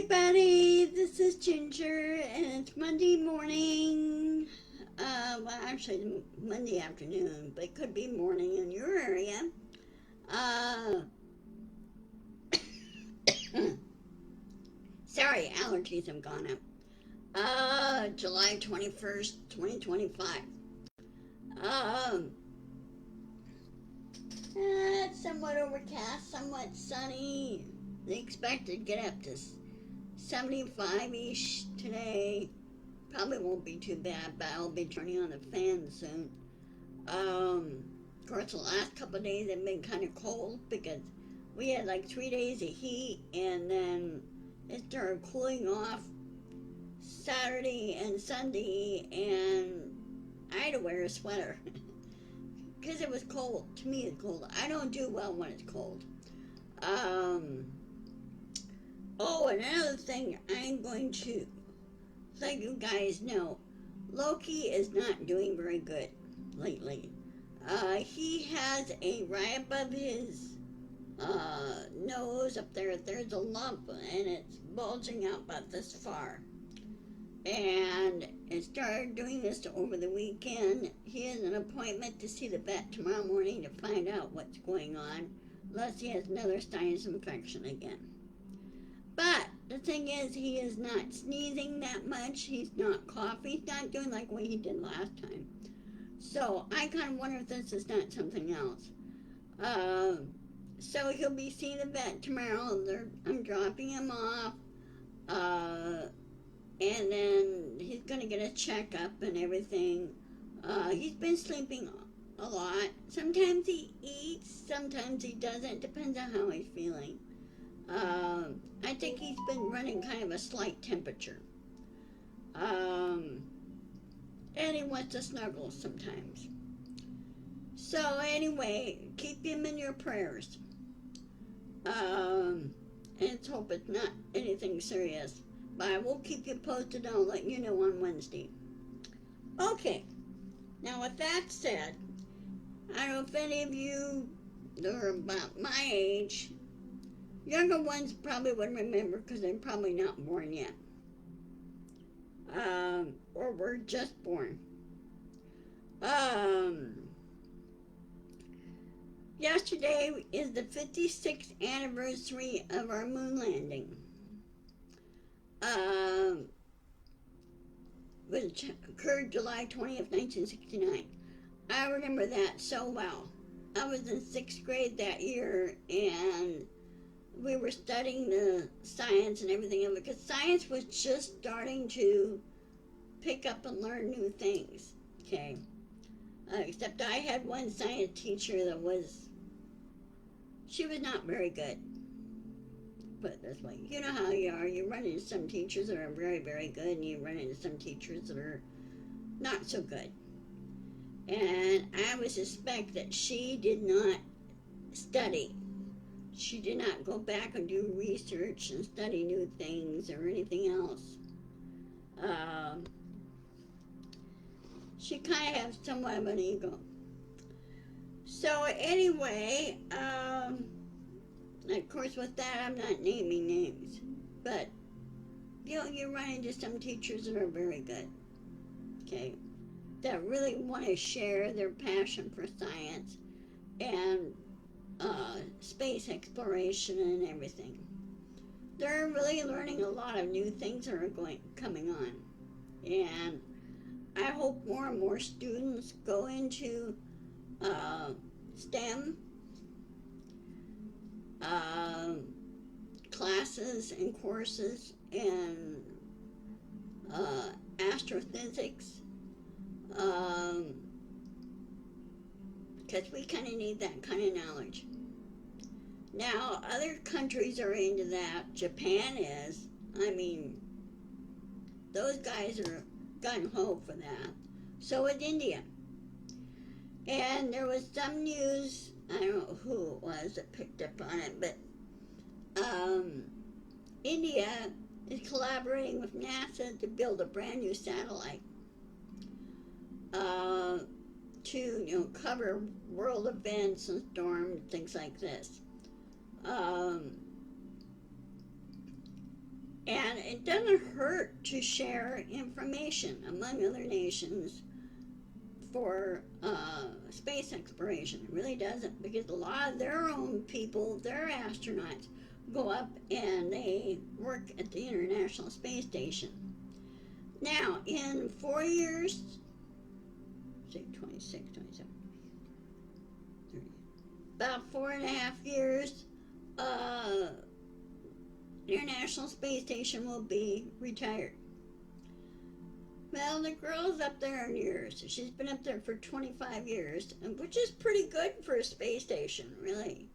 everybody, this is Ginger, and it's Monday morning. Actually, Monday afternoon, but it could be morning in your area. Uh, Sorry, allergies have gone up. July 21st, 2025. Um, it's somewhat overcast, somewhat sunny. They expected to get up to 75-ish today. Probably won't be too bad, but I'll be turning on the fan soon. Of course, the last couple of days have been kind of cold because we had like 3 days of heat, and then it started cooling off Saturday and Sunday, and I had to wear a sweater because it was cold. To me, it's cold. I don't do well when it's cold. Um, oh, another thing I'm going to let you guys know, Loki is not doing very good lately. He has a right above his nose up there. There's a lump and it's bulging out about this far. And it started doing this over the weekend. He has an appointment to see the vet tomorrow morning to find out what's going on, unless he has another sinus infection again. But the thing is, he is not sneezing that much. He's not coughing. He's not doing like what he did last time. So I kind of wonder if this is not something else. So he'll be seeing the vet tomorrow. I'm dropping him off. And then he's going to get a checkup and everything. He's been sleeping a lot. Sometimes he eats, sometimes he doesn't. Depends on how he's feeling. I think he's been running kind of a slight temperature. And he wants to snuggle sometimes. So anyway, keep him in your prayers. And let's hope it's not anything serious. But I will keep you posted. I'll let you know on Wednesday. Okay. Now with that said, I don't know if any of you that are about my age, younger ones probably wouldn't remember because they're probably not born yet. Or were just born. Yesterday is the 56th anniversary of our moon landing. Which occurred July 20th, 1969. I remember that so well. I was in 6th grade that year, and we were studying the science and everything of it, because science was just starting to pick up and learn new things, okay? Except I had one science teacher she was not very good. Put it this way, you know how you are. You run into some teachers that are very, very good, and you run into some teachers that are not so good. And I would suspect that she did not study. She did not go back and do research and study new things or anything else. She kind of has somewhat of an ego. So anyway, of course with that I'm not naming names, but you run into some teachers that are very good, okay, that really want to share their passion for science and space exploration and everything. They're really learning a lot of new things that are coming on, and I hope more and more students go into STEM classes and courses and astrophysics, because we kind of need that kind of knowledge. Now, other countries are into that. Japan is. I mean, those guys are gung-ho for that. So is India. And there was some news, I don't know who it was that picked up on it, but India is collaborating with NASA to build a brand new satellite to cover world events and storms, things like this. And it doesn't hurt to share information among other nations for space exploration. It really doesn't, because a lot of their own people, their astronauts, go up and they work at the International Space Station. Now, in 4 years, say 26, 27, 30, about 4.5 years, the International Space Station will be retired. Well, the girl's up there in years. She's been up there for 25 years, which is pretty good for a space station, really.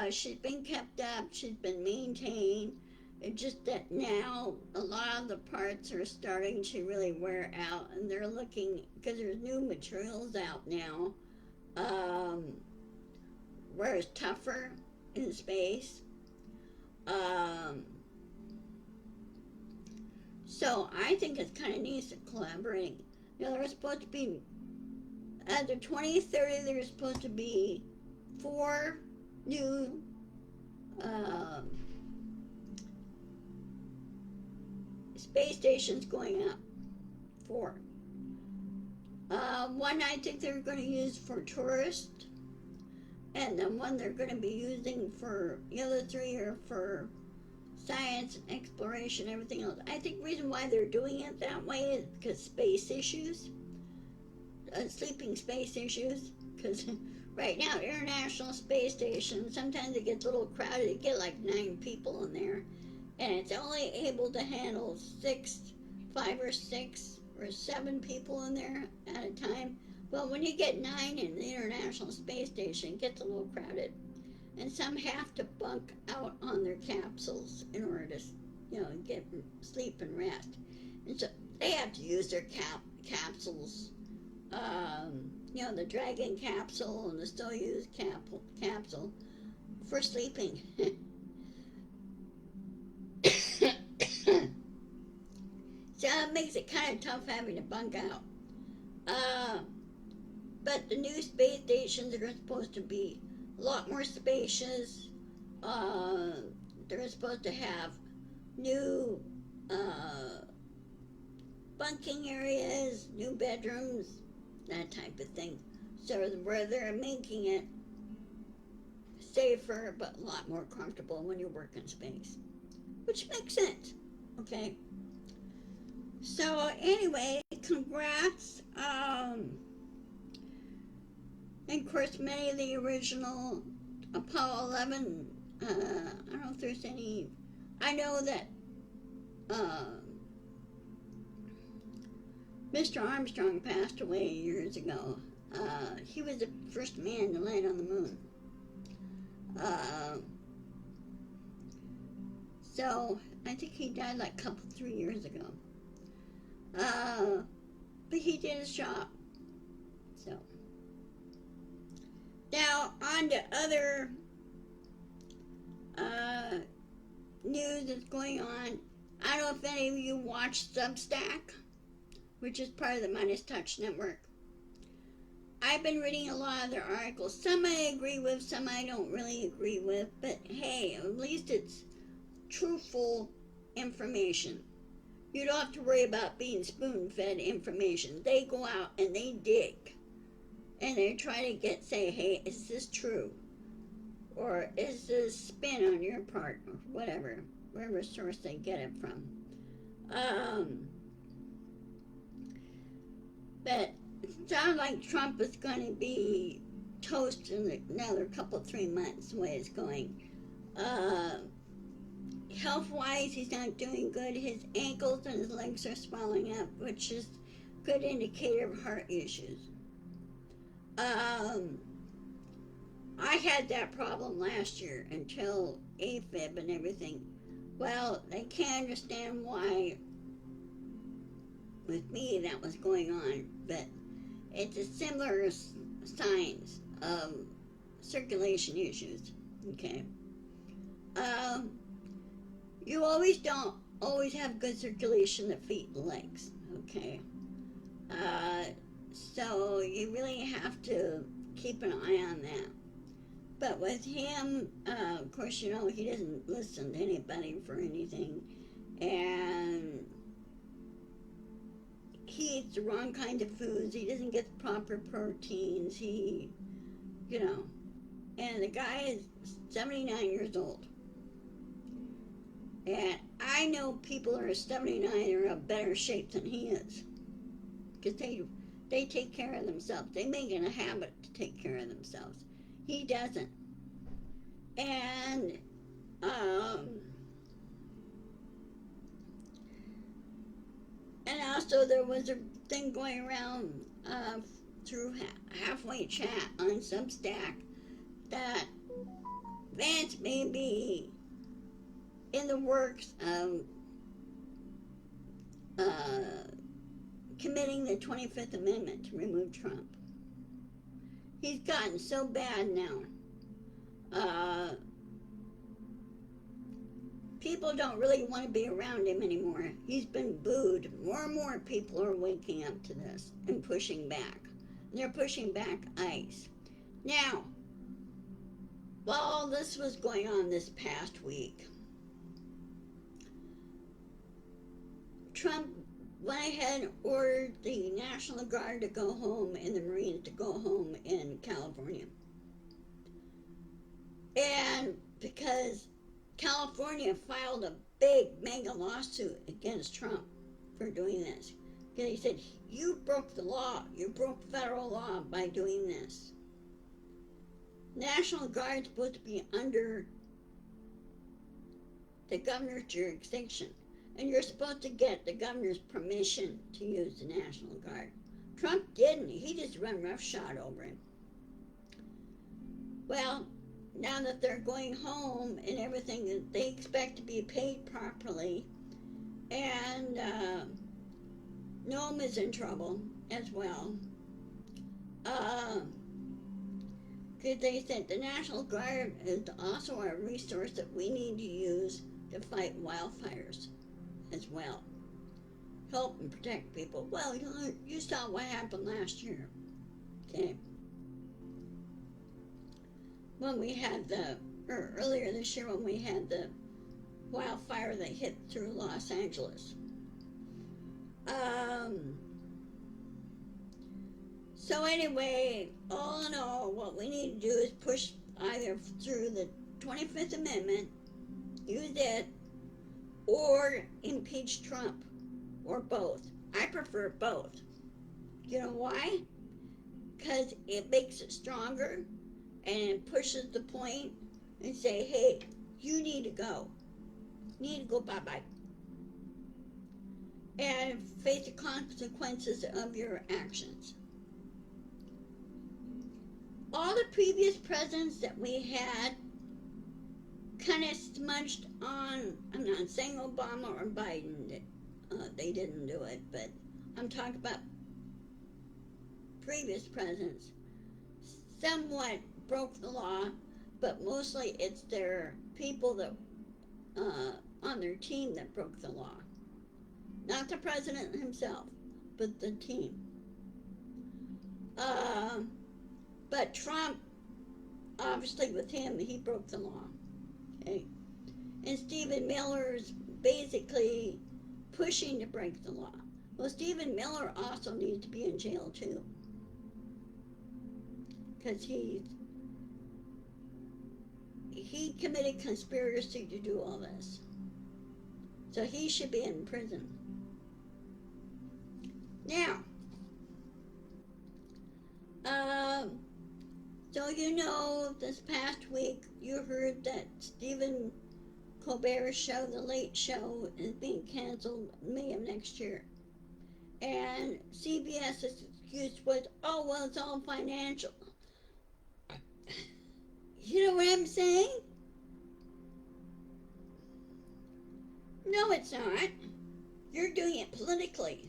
She's been kept up, she's been maintained. It's just that now a lot of the parts are starting to really wear out, and they're looking, because there's new materials out now, where it's tougher in space. So I think it's kind of nice to collaborate. You know, there's supposed to be, at the 2030, there's supposed to be 4 new space stations going up. 4. One I think they're going to use for tourists, and then one they're going to be using for, the other 3 are for science, exploration, everything else. I think the reason why they're doing it that way is because space issues, sleeping space issues, because right now, International Space Station, sometimes it gets a little crowded. You get like 9 people in there, and it's only able to handle 5 or 6 or 7 people in there at a time. Well, when you get 9 in the International Space Station, it gets a little crowded. And some have to bunk out on their capsules in order to, get sleep and rest. And so they have to use their capsules. The Dragon capsule and the Soyuz capsule for sleeping. So it makes it kind of tough having to bunk out. But the new space stations are supposed to be a lot more spacious. They're supposed to have new bunking areas, new bedrooms, that type of thing. So where they're making it safer but a lot more comfortable when you work in space, which makes sense. Okay. So anyway, congrats. And of course, many of the original Apollo 11, I don't know if there's any, I know that Mr. Armstrong passed away years ago. He was the first man to land on the moon. So I think he died like 3 years ago. But he did his job. So now on to other news that's going on. I don't know if any of you watch Substack, which is part of the Midas Touch Network. I've been reading a lot of their articles. Some I agree with, some I don't really agree with, but hey, at least it's truthful information. You don't have to worry about being spoon-fed information. They go out and they dig. And they try to say, hey, is this true? Or is this spin on your part? Or whatever source they get it from. But it sounds like Trump is going to be toast in another 3 months, the way it's going. Health-wise, he's not doing good. His ankles and his legs are swelling up, which is a good indicator of heart issues. I had that problem last year until AFib and everything. Well, I can't understand why with me that was going on, but it's a similar signs of circulation issues. Okay. You don't always have good circulation in the feet and legs. Okay. So you really have to keep an eye on that. But with him, of course, he doesn't listen to anybody for anything. and he eats the wrong kind of foods. He doesn't get the proper proteins. And the guy is 79 years old. And I know people who are 79 are in better shape than he is. Because they take care of themselves. They make it a habit to take care of themselves. He doesn't. And, also there was a thing going around through Halfway Chat on Substack that Vance may be in the works of committing the 25th Amendment to remove Trump. He's gotten so bad now. People don't really want to be around him anymore. He's been booed. More and more people are waking up to this and pushing back. They're pushing back ICE. Now, while all this was going on this past week, Trump went ahead and ordered the National Guard to go home and the Marines to go home in California. And because California filed a big mega lawsuit against Trump for doing this. Because he said, you broke the law. You broke federal law by doing this. National Guard's supposed to be under the governor's jurisdiction. And you're supposed to get the governor's permission to use the National Guard. Trump didn't. He just ran roughshod over him. Well, now that they're going home and everything, they expect to be paid properly. And Noam is in trouble as well. Because they said the National Guard is also a resource that we need to use to fight wildfires as well. Help and protect people. Well, you saw what happened last year. Okay. When we had earlier this year when we had the wildfire that hit through Los Angeles. So anyway, all in all, what we need to do is push either through the 25th Amendment, use it, or impeach Trump, or both. I prefer both. You know why? Because it makes it stronger, and it pushes the point and say, hey, you need to go. You need to go bye-bye. And face the consequences of your actions. All the previous presidents that we had kind of smudged on, I'm not saying Obama or Biden, they didn't do it, but I'm talking about previous presidents, somewhat broke the law, but mostly it's their people that on their team that broke the law. Not the president himself, but the team. But Trump, obviously with him, he broke the law. Okay? And Stephen Miller's basically pushing to break the law. Well, Stephen Miller also needs to be in jail too. Because he committed conspiracy to do all this. So he should be in prison. Now, so you know, this past week you heard that Stephen Colbert's show, The Late Show, is being canceled May of next year. And CBS's excuse was, oh, well, it's all financial. You know what I'm saying? No, it's not. You're doing it politically.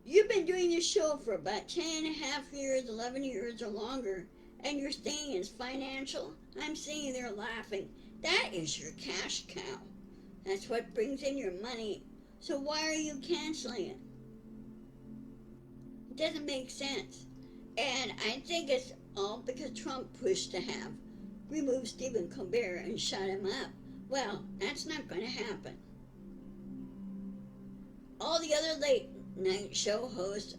You've been doing this show for about 10 and a half years, 11 years or longer, and you're saying it's financial. I'm sitting there laughing. That is your cash cow. That's what brings in your money. So why are you canceling it? It doesn't make sense. And I think it's all because Trump pushed to have removed Stephen Colbert and shut him up. Well, that's not going to happen. All the other late night show hosts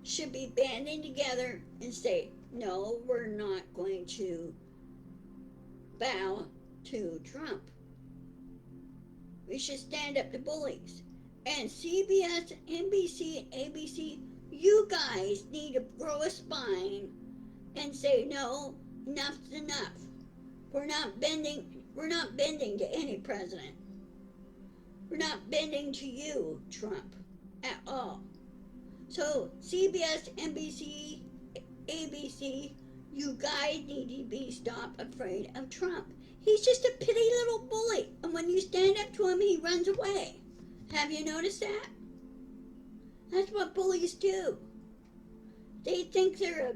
should be banding together and say, no, we're not going to bow to Trump. We should stand up to bullies. And CBS, NBC, and ABC, you guys need to grow a spine and say, no, enough's enough. We're not bending to any president. We're not bending to you, Trump, at all. So CBS, NBC, ABC, you guys need to be stop afraid of Trump. He's just a pitty little bully, and when you stand up to him, he runs away. Have you noticed that? That's what bullies do. They think they're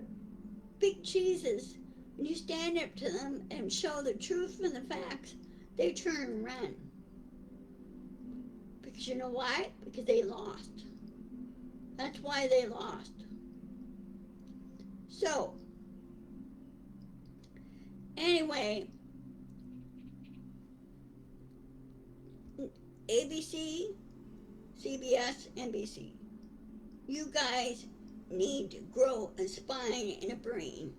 big cheeses. When you stand up to them and show the truth and the facts, they turn and run. Because you know why? Because they lost. That's why they lost. So, anyway, ABC, CBS, NBC, you guys need to grow a spine and a brain.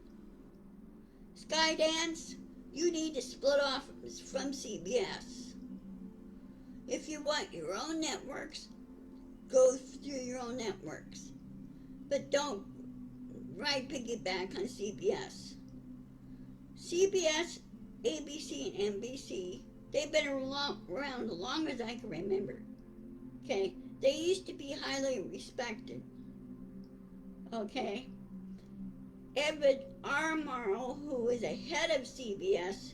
Skydance, you need to split off from CBS. If you want your own networks, go through your own networks. But don't ride piggyback on CBS. CBS, ABC, and NBC, they've been around as long as I can remember. Okay? They used to be highly respected. Okay? Edward R. Murrow, who was a head of CBS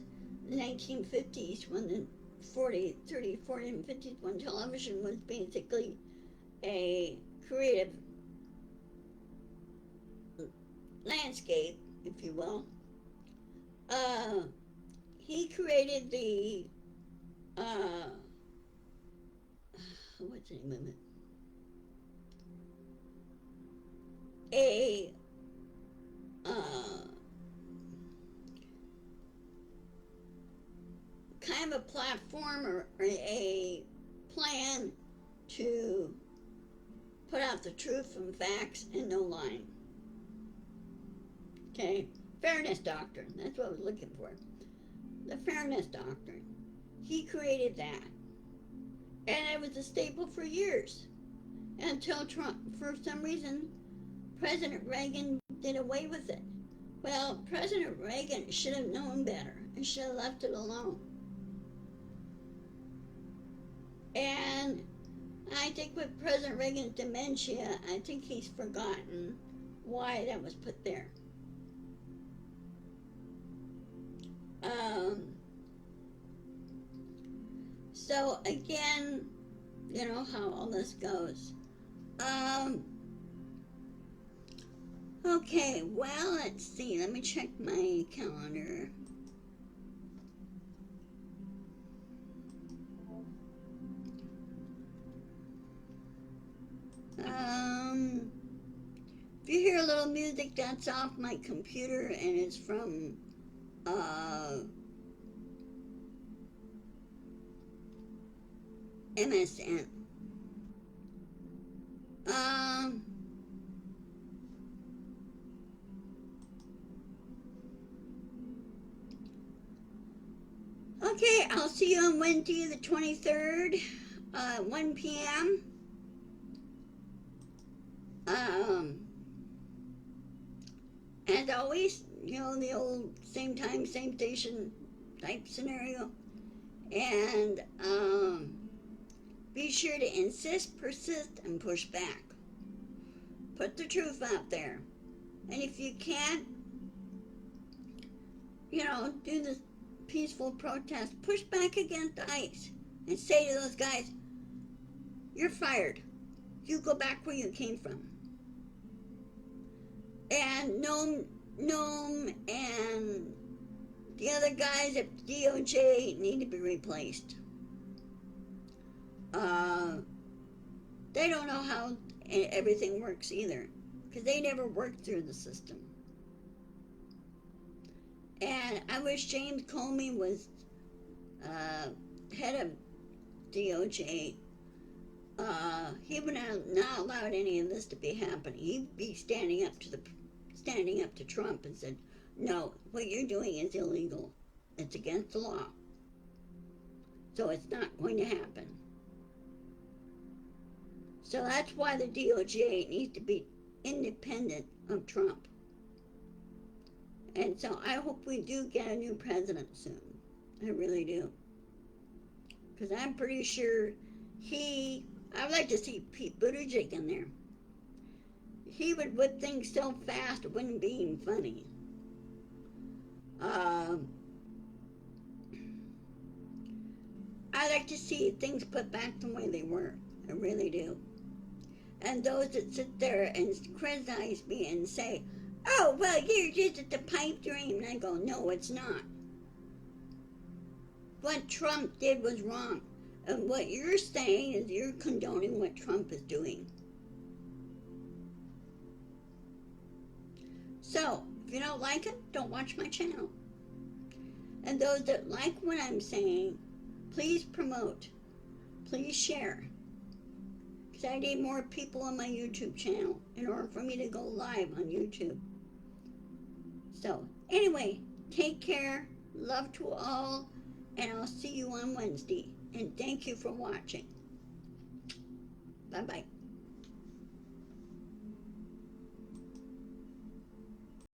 in the 1950s, when the 40, and 50s, when television was basically a creative landscape, if you will. He created the, what's the name of it? Kind of a platform or a plan to put out the truth and facts and no lying. Okay? Fairness doctrine. That's what I was looking for. The fairness doctrine. He created that. And it was a staple for years. Until Trump, for some reason, President Reagan did away with it. Well, President Reagan should have known better and should have left it alone. And I think with President Reagan's dementia, I think he's forgotten why that was put there. So again, you know how all this goes. Okay, well, let's see. Let me check my calendar. If you hear a little music, that's off my computer, and it's from, MSN. Okay, I'll see you on Wednesday the 23rd, 1 p.m. As always, you know, the old same time, same station type scenario. And be sure to insist, persist, and push back. Put the truth out there. And if you can't, you know, do this peaceful protest, push back against ICE and say to those guys, you're fired. You go back where you came from. And Noam and the other guys at DOJ need to be replaced. They don't know how everything works either, because they never worked through the system. And I wish James Comey was head of DOJ, he would not allow any of this to be happening. He'd be standing up to Trump and said, "No, what you're doing is illegal. It's against the law. So it's not going to happen." So that's why the DOJ needs to be independent of Trump. And so I hope we do get a new president soon. I really do. Because I'm pretty sure I'd like to see Pete Buttigieg in there. He would whip things so fast it wouldn't be even funny. I like to see things put back the way they were. I really do. And those that sit there and criticize me and say, "Oh, well, you're just at the pipe dream," and I go, "No, it's not. What Trump did was wrong. And what you're saying is you're condoning what Trump is doing." So, if you don't like it, don't watch my channel. And those that like what I'm saying, please promote. Please share. Because I need more people on my YouTube channel in order for me to go live on YouTube. So, anyway, take care. Love to all. And I'll see you on Wednesday. And thank you for watching. Bye-bye.